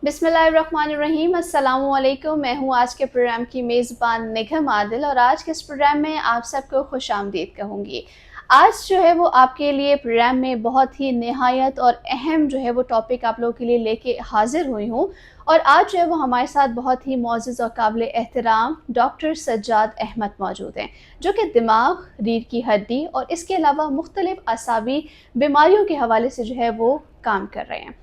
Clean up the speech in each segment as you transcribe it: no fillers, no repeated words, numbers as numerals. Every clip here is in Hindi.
बिस्मिल्लाहिर्रहमानिर्रहीम, अस्सलामुअलैकुम। मैं हूँ आज के प्रोग्राम की मेज़बान निगम आदिल और आज के इस प्रोग्राम में आप सबको खुशामदीद कहूँगी। आज जो है वो आपके लिए प्रोग्राम में बहुत ही निहायत और अहम जो है वो टॉपिक आप लोगों के लिए लेके हाजिर हुई हूँ। और आज जो है वो हमारे साथ बहुत ही मोअज़्ज़ज़ और काबिल एहतराम डॉक्टर सज्जाद अहमद मौजूद हैं, जो कि दिमाग, रीढ़ की हड्डी और इसके अलावा मुख्तलिफ असाबी बीमारियों के हवाले से जो है वो काम कर रहे हैं।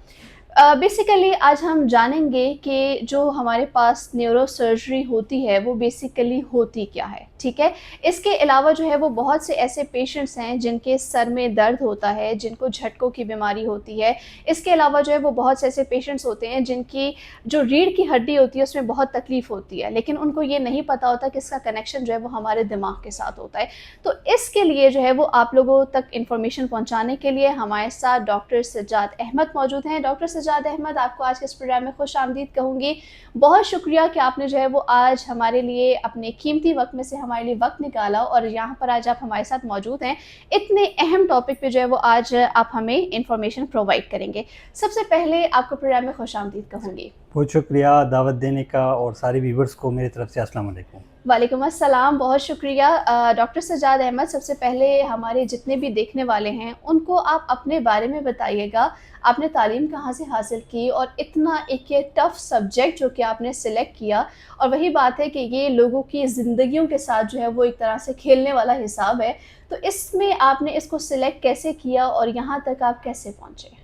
बेसिकली आज हम जानेंगे कि जो हमारे पास न्यूरो सर्जरी होती है वो बेसिकली होती क्या है, ठीक है? इसके अलावा जो है वो बहुत से ऐसे पेशेंट्स हैं जिनके सर में दर्द होता है, जिनको झटकों की बीमारी होती है। इसके अलावा जो है वो बहुत से ऐसे पेशेंट्स होते हैं जिनकी जो रीढ़ की हड्डी होती है उसमें बहुत तकलीफ़ होती है, लेकिन उनको ये नहीं पता होता कि इसका कनेक्शन जो है वो हमारे दिमाग के साथ होता है। तो इसके लिए जो है वो आप लोगों तक इन्फॉर्मेशन पहुँचाने के लिए हमारे साथ डॉक्टर सज्जाद अहमद मौजूद हैं। डॉक्टर सज्जाद अहमद, आपको आज के इस प्रोग्राम में खुशामदीद कहूँगी। बहुत शुक्रिया कि आपने जो है वो आज हमारे लिए अपने कीमती वक्त में से हमारे लिए वक्त निकाला और यहाँ पर आज आप हमारे साथ मौजूद हैं। इतने अहम टॉपिक पे जो है वो आज आप हमें इंफॉर्मेशन प्रोवाइड करेंगे। सबसे पहले आपको प्रोग्राम में खुशामदीद कहूँगी। बहुत शुक्रिया दावत देने का और सारे व्यूवर्स को मेरी तरफ से अस्सलाम वालेकुम। वालेकुम अस्सलाम, बहुत शुक्रिया। डॉक्टर सज्जाद अहमद, सबसे पहले हमारे जितने भी देखने वाले हैं उनको आप अपने बारे में बताइएगा। आपने तालीम कहाँ से हासिल की और इतना एक ये टफ़ सब्जेक्ट जो कि आपने सिलेक्ट किया, और वही बात है कि ये लोगों की ज़िंदगियों के साथ जो है वो एक तरह से खेलने वाला हिसाब है, तो इसमें आपने इसको सिलेक्ट कैसे किया और यहाँ तक आप कैसे पहुँचे?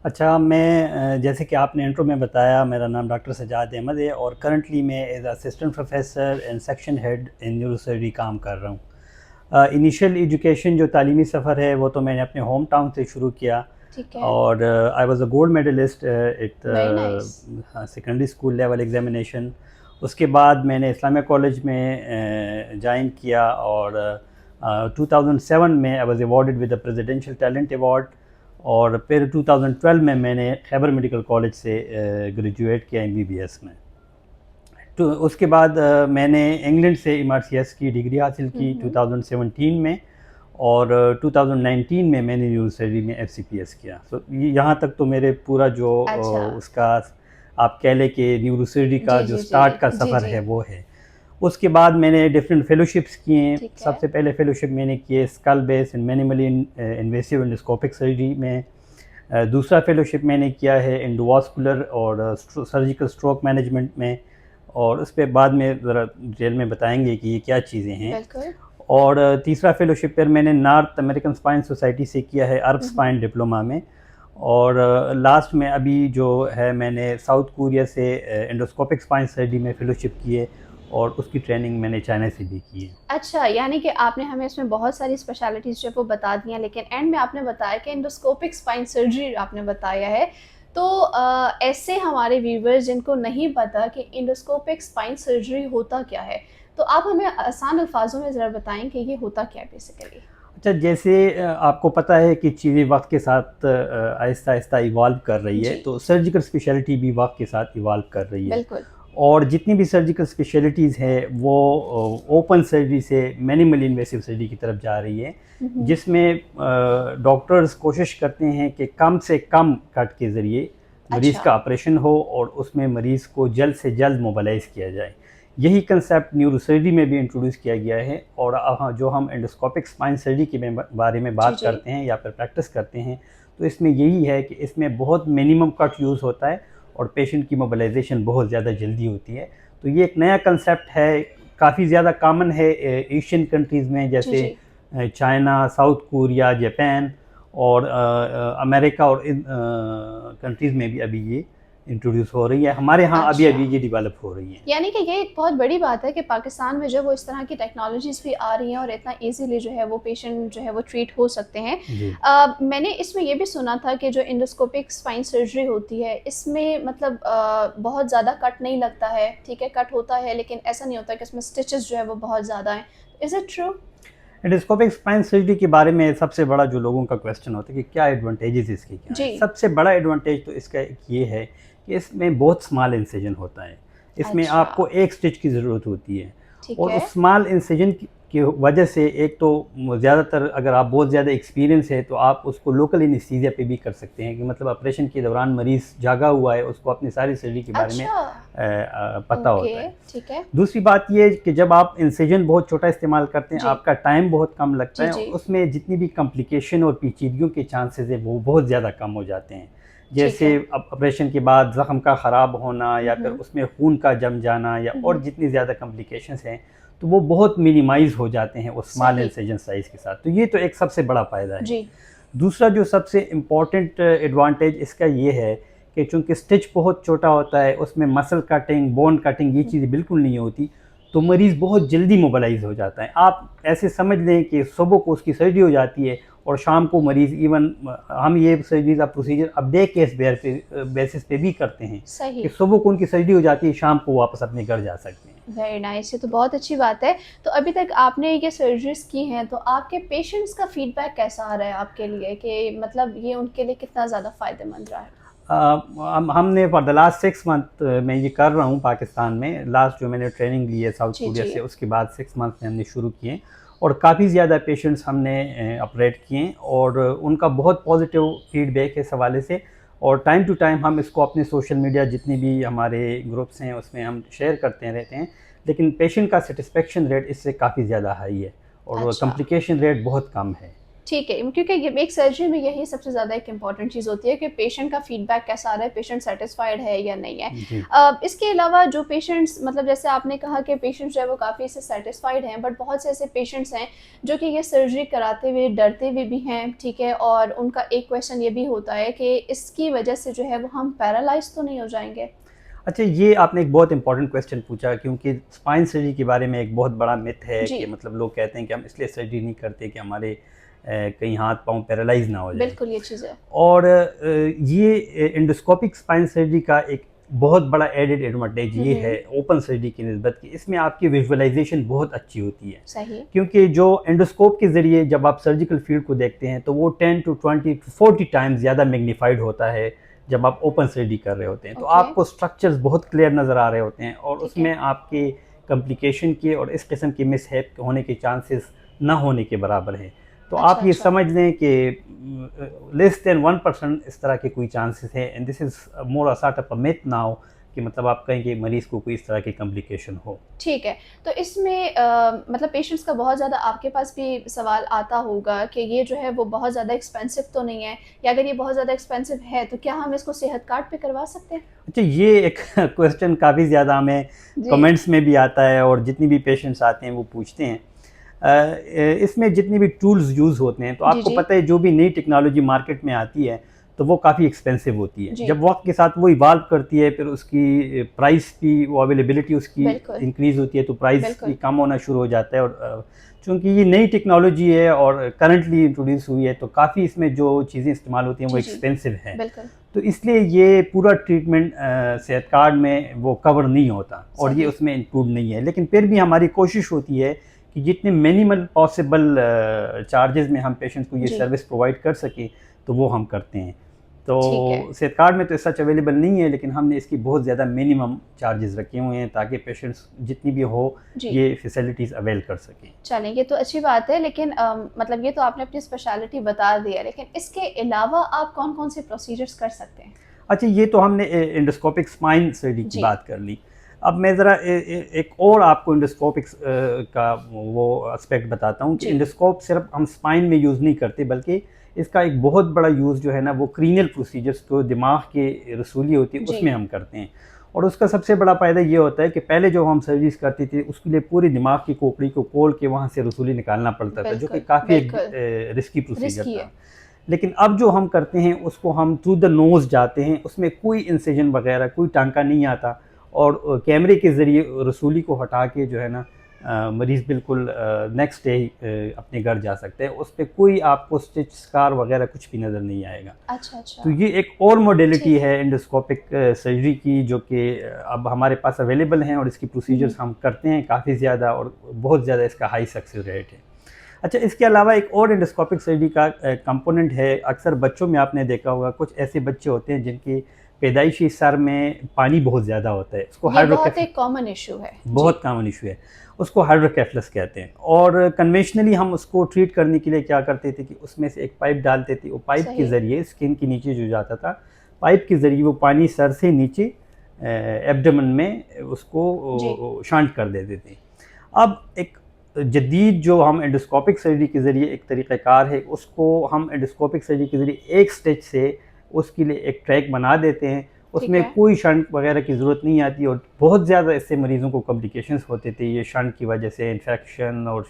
अच्छा, मैं जैसे कि आपने इंट्रो में बताया, मेरा नाम डॉक्टर सज्जाद अहमद है और करंटली मैं as assistant professor and section head in neurosurgery काम कर रहा हूँ। इनिशियल एजुकेशन जो तालीमी सफ़र है वो तो मैंने अपने होम टाउन से शुरू किया ठीक है। और I was a gold medalist at very nice. Secondary school level examination. उसके बाद मैंने इस्लामिया कॉलेज में ज्वाइन किया और 2007 में I was awarded with the presidential talent award और फिर 2012 में मैंने खैबर मेडिकल कॉलेज से ग्रेजुएट किया MBBS में। तो उसके बाद मैंने इंग्लैंड से MRCS की डिग्री हासिल की 2017 में और 2019 में मैंने न्यूरोसर्जरी में FCPS किया। सो यहाँ तक तो मेरे पूरा जो अच्छा। उसका आप कह लें कि न्यूरोसर्जरी का जी जो जी जी स्टार्ट का जी सफ़र जी। है वो है। उसके बाद मैंने डिफरेंट फेलोशिप्स किए। ठीक है। सबसे पहले फेलोशिप मैंने किए skull base and minimally invasive endoscopic surgery में। दूसरा फेलोशिप मैंने किया है एंडोवास्कुलर और सर्जिकल स्ट्रोक मैनेजमेंट में, और उस पर बाद में ज़रा डिटेल में बताएंगे कि ये क्या चीज़ें हैं। बिल्कुल। और तीसरा फेलोशिप फिर मैंने नॉर्थ अमेरिकन स्पाइन सोसाइटी से किया है अर्ब स्पाइन डिप्लोमा में। और लास्ट में अभी जो है मैंने साउथ कोरिया से एंडोस्कोपिक स्पाइन सर्जरी में फेलोशिप की है और उसकी ट्रेनिंग मैंने चाइना से भी की है। अच्छा, यानी कि आपने हमें इसमें बहुत सारी स्पेशलिटीज़ जो है वो बता दी हैं, लेकिन एंड में आपने बताया कि एंडोस्कोपिक स्पाइन सर्जरी आपने बताया है। तो ऐसे हमारे व्यूवर्स जिनको नहीं पता कि एंडोस्कोपिक स्पाइन सर्जरी होता क्या है, तो आप हमें आसान अल्फाजों में ज़रा बताएं कि ये होता क्या है बेसिकली? अच्छा, जैसे आपको पता है कि चीज़ें वक्त के साथ आहिस्ता आहिस्ता इवॉल्व कर रही है, जी। तो सर्जिकल स्पेशलिटी भी वक्त के साथ इवॉल्व कर रही है। बिल्कुल। और जितनी भी सर्जिकल स्पेशलिटीज़ हैं वो ओपन सर्जरी से मिनिमल इन्वेसिव सर्जरी की तरफ जा रही है, जिसमें डॉक्टर्स कोशिश करते हैं कि कम से कम कट के ज़रिए मरीज़ अच्छा। का ऑपरेशन हो और उसमें मरीज़ को जल्द से जल्द मोबालाइज़ किया जाए। यही कंसेप्ट न्यूरोसर्जरी में भी इंट्रोड्यूस किया गया है। और जो हम एंडोस्कोपिक स्पाइन सर्जरी के बारे में जी बात जी। करते हैं या फिर प्रैक्टिस करते हैं, तो इसमें यही है कि इसमें बहुत मिनिमम कट यूज़ होता है और पेशेंट की मोबिलाइजेशन बहुत ज़्यादा जल्दी होती है। तो ये एक नया कंसेप्ट है, काफ़ी ज़्यादा कॉमन है एशियन कंट्रीज़ में, जी जैसे जी। चाइना, साउथ कोरिया, जापान और अमेरिका और इन कंट्रीज़ में भी अभी ये इंट्रोड्यूस हो रही है। हमारे यहाँ अभी अच्छा, अभी ये डेवलप हो रही है। यानी कि ये एक बहुत बड़ी बात है कि पाकिस्तान में जो वो इस तरह की टेक्नोलॉजीज़ भी आ रही हैं और इतना इजीली जो है वो पेशेंट जो है वो ट्रीट हो सकते हैं। जी। मैंने इसमें ये भी सुना था कि जो एंडोस्कोपिक स्पाइन सर्जरी होती है इसमें मतलब बहुत ज़्यादा कट नहीं लगता है, ठीक है, कट होता है लेकिन ऐसा नहीं होता कि इसमें स्टिचेस जो है वो बहुत ज़्यादा हैं। Is it true? Endoscopic spine surgery के बारे में सबसे बड़ा जो लोगों का क्वेश्चन होता है कि क्या एडवांटेजेस इसके क्या जी। हैं। सबसे बड़ा एडवांटेज तो इसका एक ये है कि इसमें बहुत स्मॉल इंसिजन होता है। इसमें अच्छा। आपको एक स्टिच की ज़रूरत होती है ठीक और है। उस स्मॉल इंसिजन की वजह से एक तो ज़्यादातर अगर आप बहुत ज़्यादा एक्सपीरियंस है तो आप उसको लोकल एनेस्थीसिया पे भी कर सकते हैं कि मतलब ऑपरेशन के दौरान मरीज़ जागा हुआ है, उसको अपनी सारी सर्जरी के बारे में अच्छा। पता ओके, होता है। ठीक है। दूसरी बात ये है कि जब आप इंसिजन बहुत छोटा इस्तेमाल करते हैं, जी। आपका टाइम बहुत कम लगता जी, है जी। और उसमें जितनी भी कॉम्प्लिकेशन और पेचीदगियों के चांसेस है वो बहुत ज़्यादा कम हो जाते हैं। ठीक जैसे है। अब ऑपरेशन के बाद ज़ख्म का ख़राब होना हुँ, या फिर हुँ। उसमें खून का जम जाना या हुँ, और हुँ। जितनी ज़्यादा कॉम्प्लिकेशंस हैं, तो वो बहुत मिनिमाइज़ हो जाते हैं उस स्मॉल सही। इंसिजन साइज़ के साथ। तो ये तो एक सबसे बड़ा फ़ायदा है। जी। दूसरा जो सबसे इम्पोर्टेंट एडवांटेज इसका ये है कि चूँकि स्टिच बहुत छोटा होता है, उसमें मसल कटिंग, बोन कटिंग ये हुँ। चीज़ें बिल्कुल नहीं होती, तो मरीज़ बहुत जल्दी मोबिलाइज़ हो जाता है। आप ऐसे समझ लें कि सुबह को उसकी सर्जरी हो जाती है और शाम को मरीज़ इवन हम ये सर्जरी का प्रोसीजर अब डे केस बेसिस पे भी करते हैं कि सही। सुबह को उनकी सर्जरी हो जाती है, शाम को वापस अपने घर जा सकते हैं। वेरी नाइस, ये तो बहुत अच्छी बात है। तो अभी तक आपने ये सर्जरीज़ की हैं, तो आपके पेशेंट्स का फीडबैक कैसा आ रहा है आपके लिए कि मतलब ये उनके लिए कितना ज़्यादा फ़ायदेमंद रहा है? हमने फॉर द लास्ट 6 मंथ मैं ये कर रहा हूँ पाकिस्तान में। लास्ट जो मैंने ट्रेनिंग ली है साउथ जी, कोरिया जी। से, उसके बाद 6 मंथ में हमने शुरू किए और काफ़ी ज़्यादा पेशेंट्स हमने ऑपरेट किए और उनका बहुत पॉजिटिव फीडबैक है इस हवाले से। और टाइम टू टाइम हम इसको अपने सोशल मीडिया जितने भी हमारे ग्रुप्स हैं उसमें हम शेयर करते रहते हैं। लेकिन पेशेंट का सेटिस्फेक्शन रेट इससे काफ़ी ज़्यादा हाई है और अच्छा। कॉम्प्लिकेशन रेट बहुत कम है। ठीक है, क्योंकि ये एक सर्जरी में यही सबसे ज़्यादा एक इम्पॉर्टेंट चीज़ होती है कि पेशेंट का फीडबैक कैसा आ रहा है, पेशेंट सैटिस्फाइड है या नहीं है। जी। इसके अलावा जो पेशेंट्स मतलब जैसे आपने कहा कि पेशेंट्स जो है वो काफ़ी इससे सैटिस्फाइड हैं, बट बहुत से ऐसे पेशेंट्स हैं जो कि ये सर्जरी कराते हुए डरते हुए भी हैं, ठीक है? और उनका एक क्वेश्चन ये भी होता है कि इसकी वजह से जो है वो हम पैरालाइज़ तो नहीं हो जाएँगे? अच्छा, ये आपने एक बहुत इंपॉर्टेंट क्वेश्चन पूछा क्योंकि स्पाइन सर्जरी के बारे में एक बहुत बड़ा मिथ है जी, कि मतलब लोग कहते हैं कि हम इसलिए सर्जरी नहीं करते कि हमारे कहीं हाथ पाँव पैरालाइज ना हो जाए। बिल्कुल ये चीज़ है। और ये एंडोस्कोपिक स्पाइन सर्जरी का एक बहुत बड़ा एडेड एडवांटेज हुँ, ये है हुँ। ओपन सर्जरी की निस्बत कि इसमें आपकी विजुअलाइजेशन बहुत अच्छी होती है। सही। क्योंकि जो एंडोस्कोप के ज़रिए जब आप सर्जिकल फील्ड को देखते हैं तो वो 10 टू 20 टू 40 टाइम्स ज़्यादा मैग्नीफाइड होता है जब आप ओपन सर्जरी कर रहे होते हैं। तो ओके, आपको स्ट्रक्चर्स बहुत क्लियर नज़र आ रहे होते हैं और ठीक है। उसमें आपके कॉम्प्लिकेशन के और इस किस्म के मिसहैप होने के चांसेस ना होने के बराबर हैं। तो अच्छा, आप ये अच्छा। समझ लें कि लेस देन 1% इस तरह के कोई चांसेस हैं and this is more a sort of a myth now कि मतलब आप कहें कि मरीज़ को कोई इस तरह की कॉम्प्लिकेशन हो। ठीक है। तो इसमें मतलब पेशेंट्स का बहुत ज़्यादा आपके पास भी सवाल आता होगा कि ये जो है वो बहुत ज़्यादा एक्सपेंसिव तो नहीं है? या अगर ये बहुत ज़्यादा एक्सपेंसिव है तो क्या हम इसको सेहत कार्ड पे करवा सकते हैं? अच्छा, ये एक क्वेश्चन काफ़ी ज़्यादा हमें जी। कमेंट्स में भी आता है और जितनी भी पेशेंट्स आते हैं वो पूछते हैं। इसमें जितनी भी टूल्स यूज़ होते हैं तो जी, आपको जी। पता है जो भी नई टेक्नोलॉजी मार्केट में आती है तो वो काफ़ी एक्सपेंसिव होती है। जी, जब वक्त के साथ वो इवाल्व करती है फिर उसकी प्राइस भी, वो अवेलेबिलिटी उसकी बिल्कुल, इंक्रीज़ होती है तो प्राइस भी बिल्कुल। कम होना शुरू हो जाता है। और चूँकि ये नई टेक्नोलॉजी है और करंटली इंट्रोड्यूस हुई है तो काफ़ी इसमें जो चीज़ें इस्तेमाल होती हैं वो जी, जी। एक्सपेंसिव हैं। बिल्कुल, तो इसलिए ये पूरा ट्रीटमेंट सेहत कार्ड में वो कवर नहीं होता और ये सही। उसमें इंक्लूड नहीं है। लेकिन फिर भी हमारी कोशिश होती है कि जितने मिनिमल पॉसिबल चार्जेस में हम पेशेंट्स को ये जी, सर्विस प्रोवाइड कर सकें तो वो हम करते हैं। तो ठीक है। सेहत कार्ड में तो सच अवेलेबल नहीं है लेकिन हमने इसकी बहुत ज़्यादा मिनिमम चार्जेस रखे हुए हैं ताकि पेशेंट्स जितनी भी हो जी। ये फैसिलिटीज़ अवेल कर सकें। चलें, ये तो अच्छी बात है लेकिन मतलब ये तो आपने अपनी स्पेशलिटी बता दी है, लेकिन इसके अलावा आप कौन-कौन से प्रोसीजर्स कर सकते हैं? अच्छा, ये तो हमने एंडोस्कोपिक स्पाइन सर्जरी की जी, बात कर ली। अब मैं ज़रा एक और आपको एंडोस्कोपिक का वो एस्पेक्ट बताता हूँ कि जी। एंडोस्कोप सिर्फ हम स्पाइन में यूज़ नहीं करते बल्कि इसका एक बहुत बड़ा यूज़ जो है ना वो क्रीनियल प्रोसीजर्स जो दिमाग के रसूली होती है जी, उसमें हम करते हैं। और उसका सबसे बड़ा फ़ायदा ये होता है कि पहले जो हम सर्जरीज़ करते थे उसके लिए पूरी दिमाग की खोपड़ी को खोल के वहाँ से रसूली निकालना पड़ता था जो कि बिल्कुल, काफ़ी एक बिल्कुल। रिस्की प्रोसीजर रिस्की है। था। लेकिन अब जो हम करते हैं उसको हम थ्रू द नोज़ जाते हैं, उसमें कोई इंसिजन वगैरह कोई टाँका नहीं आता और कैमरे के ज़रिए रसूली को हटा के जो है ना मरीज़ बिल्कुल नेक्स्ट डे अपने घर जा सकते हैं। उस पे कोई आपको स्टिच, स्कार वगैरह कुछ भी नज़र नहीं आएगा। अच्छा, अच्छा। तो ये एक और मॉडलिटी ठीक है। है एंडोस्कोपिक सर्जरी की जो कि अब हमारे पास अवेलेबल हैं और इसकी हुँ, हुँ। प्रोसीजर्स हम करते हैं काफ़ी ज़्यादा और बहुत ज़्यादा इसका हाई सक्सेस रेट है। अच्छा, इसके अलावा एक और एंडोस्कोपिक सर्जरी का कंपोनेंट है। अक्सर बच्चों में आपने देखा होगा कुछ ऐसे बच्चे होते हैं जिनकी पैदाइशी सर में पानी बहुत ज़्यादा होता है, उसको ये बहुत एक कॉमन इशू है, बहुत कॉमन इशू है, उसको हाइड्रोकेफलस कहते हैं। और कन्वेंशनली हम उसको ट्रीट करने के लिए क्या करते थे कि उसमें से एक पाइप डालते थे, वो पाइप के ज़रिए स्किन के नीचे जो जाता था, पाइप के ज़रिए वो पानी सर से नीचे एब्डोमेन में उसको शांट कर देते थे। अब एक जदीद जो हम एंडोस्कोपिक सर्जरी के ज़रिए एक तरीक़ाकार है, उसको हम एंडोस्कोपिक सर्जरी के ज़रिए एक स्टेज से उसके लिए एक ट्रैक बना देते हैं, उसमें कोई शंट वगैरह की ज़रूरत नहीं आती। और बहुत ज़्यादा इससे मरीज़ों को कॉम्प्लिकेशंस होते थे, ये शंट की वजह से इन्फेक्शन और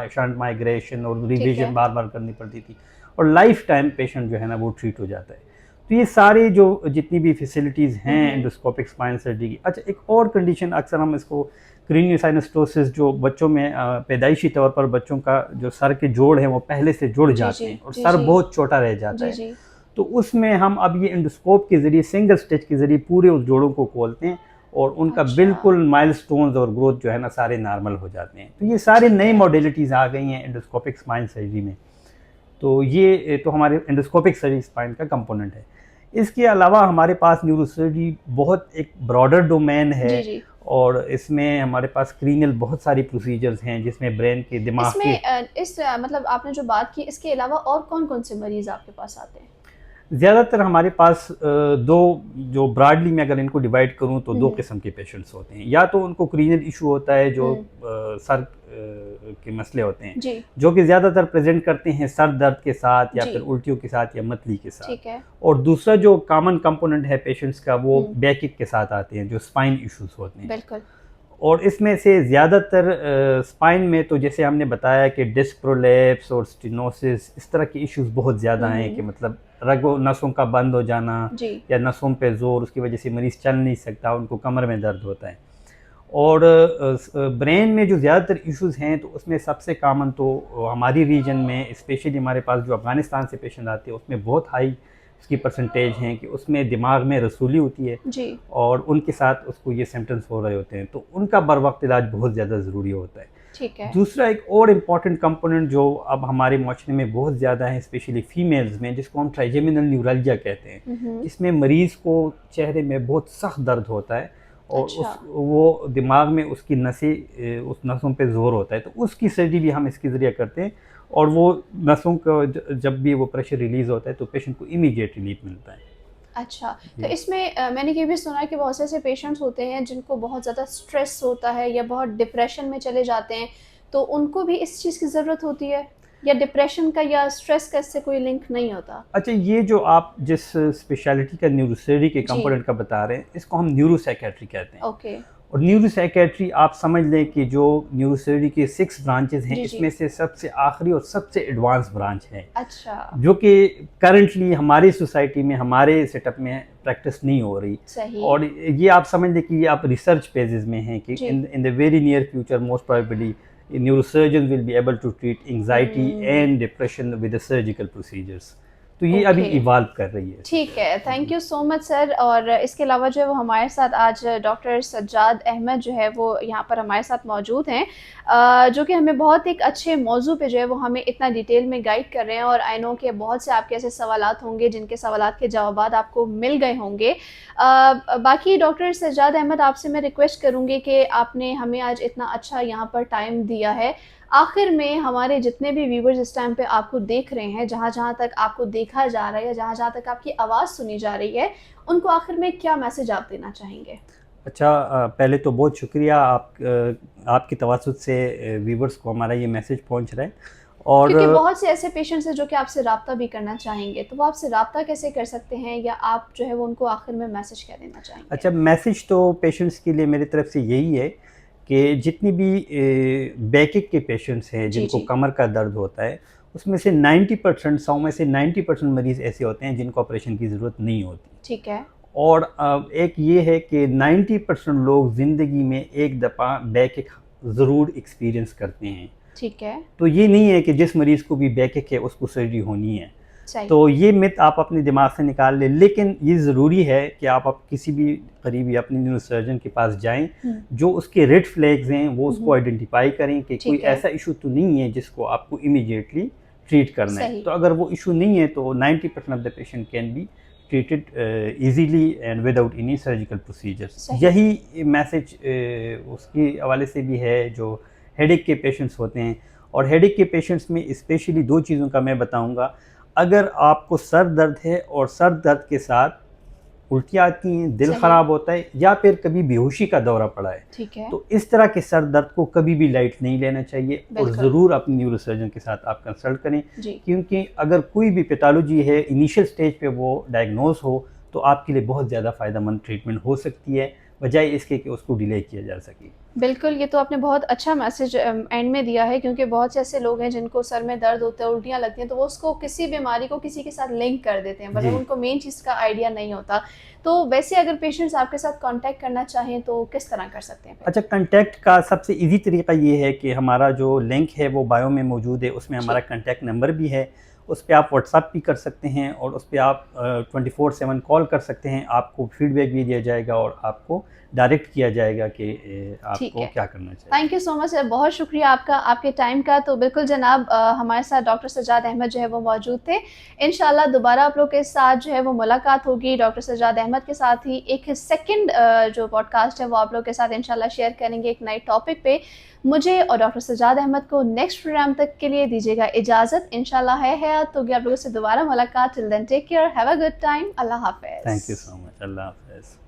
शंट माइग्रेशन और रिविजन बार बार करनी पड़ती थी, और लाइफ टाइम पेशेंट जो है ना वो ट्रीट हो जाता है। तो ये सारे जो जितनी भी फैसिलिटीज़ हैं एंडोस्कोपिक स्पाइन सर्जरी की। अच्छा, एक और कंडीशन अक्सर हम इसको क्रेनियोसाइनोस्टोसिस, जो बच्चों में पैदाइशी तौर पर बच्चों का जो सर के जोड़ हैं वो पहले से जुड़ जाते हैं और सर बहुत छोटा रह जाता है, तो उसमें हम अब ये एंडोस्कोप के ज़रिए सिंगल स्टेज के ज़रिए पूरे उस जोड़ों को खोलते हैं और उनका बिल्कुल माइलस्टोन्स और ग्रोथ जो है ना सारे नॉर्मल हो जाते हैं। तो ये सारे नई मॉडलिटीज़ आ गई हैं एंडोस्कोपिक स्पाइन सर्जरी में। तो ये तो हमारे एंडोस्कोपिक सर्जरी स्पाइन का कंपोनेंट है। इसके अलावा हमारे पास न्यूरोसर्जरी बहुत एक ब्रॉडर डोमेन है, और इसमें हमारे पास क्रीनियल बहुत सारी प्रोसीजर्स हैं जिसमें ब्रेन के दिमाग के मतलब आपने जो बात की, इसके अलावा और कौन कौन से मरीज़ आपके पास आते हैं? ज़्यादातर हमारे पास दो, जो ब्रॉडली में अगर इनको डिवाइड करूं तो दो किस्म के पेशेंट्स होते हैं। या तो उनको क्रीनियल इशू होता है जो सर के मसले होते हैं, जो कि ज़्यादातर प्रेजेंट करते हैं सर दर्द के साथ या फिर उल्टियों के साथ या मतली के साथ। ठीक है। और दूसरा जो कॉमन कंपोनेंट है पेशेंट्स का, वो बैक एक के साथ आते हैं, जो स्पाइन इश्यूज होते हैं। बिल्कुल। और इसमें से ज़्यादातर स्पाइन में तो जैसे हमने बताया कि डिस्क प्रोलैप्स और स्टेनोसिस, इस तरह के इश्यूज बहुत ज़्यादा हैं कि मतलब रगों नसों का बंद हो जाना या नसों पे जोर, उसकी वजह से मरीज़ चल नहीं सकता, उनको कमर में दर्द होता है। और ब्रेन में जो ज़्यादातर इश्यूज हैं तो उसमें सबसे कॉमन तो हमारी रीजन में, स्पेशली हमारे पास जो अफ़गानिस्तान से पेशेंट आते हैं उसमें बहुत हाई उसकी परसेंटेज हैं कि उसमें दिमाग में रसूली होती है जी। और उनके साथ उसको ये सिम्टम्स हो रहे होते हैं, तो उनका बर वक्त इलाज बहुत ज़्यादा ज़रूरी होता है। ठीक है। दूसरा एक और इम्पॉर्टेंट कंपोनेंट जो अब हमारे माशरे में बहुत ज़्यादा है, स्पेशली फीमेल्स में, जिसको हम ट्राइजेमिनल न्यूरल्जिया कहते हैं, इसमें मरीज़ को चेहरे में बहुत सख्त दर्द होता है और वो दिमाग में उसकी नसें, उस नसों पे जोर होता है, तो उसकी सर्जरी भी हम इसके ज़रिए करते हैं। और वो नसों का जब भी वो प्रेशर रिलीज़ होता है तो पेशेंट को इमीडिएट रिलीफ मिलता है। अच्छा, तो इसमें मैंने ये भी सुना है कि बहुत से ऐसे पेशेंट्स होते हैं जिनको बहुत ज़्यादा स्ट्रेस होता है या बहुत डिप्रेशन में चले जाते हैं, तो उनको भी इस चीज़ की ज़रूरत होती है, या डिप्रेशन का या स्ट्रेस का इससे कोई लिंक नहीं होता? अच्छा, ये जो आप जिस स्पेशलिटी का न्यूरोसर्जरी के कंपोनेंट का बता रहे हैं, इसको हम न्यूरोसाइकियाट्री कहते हैं। ओके। और न्यूरोसाइकियाट्री आप समझ लें कि जो न्यूरोसर्जरी के 6 ब्रांचेस हैं, इसमें से सबसे आखिरी और सबसे एडवांस ब्रांच है। अच्छा। जो कि करंटली हमारी सोसाइटी में, हमारे सेटअप में प्रैक्टिस नहीं हो रही। सही। और ये आप समझ लें कि ये आप रिसर्च फेजेस में हैं कि in the very near future most probably neurosurgeon will be able to treat anxiety and depression with the surgical procedures. तो ये अभी इवाल्व कर रही है। ठीक है, thank you so much sir. और इसके अलावा जो है वो हमारे साथ आज डॉक्टर सज्जाद अहमद जो है वो यहाँ पर हमारे साथ मौजूद हैं, जो कि हमें बहुत एक अच्छे मौजू पे जो है वो हमें इतना डिटेल में गाइड कर रहे हैं। और आई नो कि बहुत से आपके ऐसे सवालात होंगे जिनके सवालात के जवाब आपको मिल गए होंगे। बाकी डॉक्टर सज्जाद अहमद, आपसे मैं रिक्वेस्ट करूँगी कि आपने हमें आज इतना अच्छा यहाँ पर टाइम दिया है। आखिर में हमारे जितने भी व्यूवर्स इस टाइम पे आपको देख रहे हैं, जहाँ जहाँ तक आपको देखा जा रहा है या जहाँ जहाँ तक आपकी आवाज़ सुनी जा रही है, उनको आखिर में क्या मैसेज आप देना चाहेंगे? अच्छा, पहले तो बहुत शुक्रिया, आपकी तवज्जो से व्यूवर्स को हमारा ये मैसेज पहुँच रहा है। और क्योंकि बहुत से ऐसे पेशेंट्स हैं जो कि आपसे रब्ता भी करना चाहेंगे, तो वो आपसे रब्ता कैसे कर सकते हैं, या आप जो है वो उनको आखिर में मैसेज क्या देना चाहेंगे? अच्छा, मैसेज तो पेशेंट्स के लिए मेरी तरफ से यही है कि जितनी भी बैकएक के पेशेंट्स हैं जिनको कमर का दर्द होता है, उसमें से 90%, 100 में से 90% मरीज़ ऐसे होते हैं जिनको ऑपरेशन की ज़रूरत नहीं होती। ठीक है। और एक ये है कि 90% लोग ज़िंदगी में एक दफ़ा बैकएक ज़रूर एक्सपीरियंस करते हैं। ठीक है। तो ये नहीं है कि जिस मरीज़ को भी बैकएक है उसको सर्जरी होनी है। तो ये मिथ आप अपने दिमाग से निकाल लें। लेकिन ये ज़रूरी है कि आप किसी भी करीबी अपने न्यूरोसर्जन के पास जाएं, जो उसके रेड फ्लैग्स हैं वो उसको आइडेंटिफाई करें कि कोई ऐसा इशू तो नहीं है जिसको आपको इमीडिएटली ट्रीट करना है। तो अगर वो इशू नहीं है तो 90% of the patient can be treated easily and without any surgical procedures. सही। यही मैसेज उसके हवाले से भी है जो हेडेक के पेशेंट्स होते हैं। और हेडेक के पेशेंट्स में स्पेशली दो चीज़ों का मैं बताऊंगा। अगर आपको सर दर्द है और सर दर्द के साथ उल्टियाँ आती हैं, दिल सही। ख़राब होता है, या फिर कभी बेहोशी का दौरा पड़ा है, ठीक है। तो इस तरह के सर दर्द को कभी भी लाइट नहीं लेना चाहिए और बिल्कुल। ज़रूर अपने न्यूरोसर्जन के साथ आप कंसल्ट करें। जी। क्योंकि अगर कोई भी पैथोलॉजी है इनिशियल स्टेज पे वो डायग्नोज हो तो आपके लिए बहुत ज़्यादा फ़ायदेमंद ट्रीटमेंट हो सकती है, बजाय इसके कि उसको डिले किया जा सके। बिल्कुल, ये तो आपने बहुत अच्छा मैसेज एंड में दिया है, क्योंकि बहुत से ऐसे लोग हैं जिनको सर में दर्द होता है, उल्टियाँ लगती हैं, तो वो उसको किसी बीमारी को किसी के साथ लिंक कर देते हैं, मतलब जी। उनको मेन चीज़ का आइडिया नहीं होता। तो वैसे अगर पेशेंट्स आपके साथ कांटेक्ट करना चाहें तो किस तरह कर सकते हैं फिर? अच्छा, कांटेक्ट का सबसे इजी तरीका ये है कि हमारा जो लिंक है वो बायो में मौजूद है, उसमें हमारा जी। कांटेक्ट नंबर भी है। उस पे आप व्हाट्सएप भी कर सकते हैं और उस पे आप 24/7 कॉल कर सकते हैं। आपको फीडबैक भी दिया जाएगा और आपको डायरेक्ट किया जाएगा कि ठीक आपको है। क्या करना चाहिए। थैंक यू सो मच, बहुत शुक्रिया आपका, आपके टाइम का। तो बिल्कुल जनाब, हमारे साथ डॉक्टर सज्जाद अहमद जो है वो मौजूद थे। इंशाल्लाह दोबारा आप लोग के साथ जो है वो मुलाकात होगी डॉक्टर सज्जाद अहमद के साथ ही। एक सेकंड जो पॉडकास्ट है वो आप लोग के साथ इंशाल्लाह शेयर करेंगे एक नए टॉपिक पे। मुझे और डॉक्टर सज्जाद अहमद को नेक्स्ट प्रोग्राम तक के लिए दीजिएगा इजाज़त। इंशाल्लाह है हयात तो आप लोगों से दोबारा मुलाकात। Till then take care, have a good time, अल्लाह हाफ़िज़। Thank you so much. अल्लाह हाफ़िज़।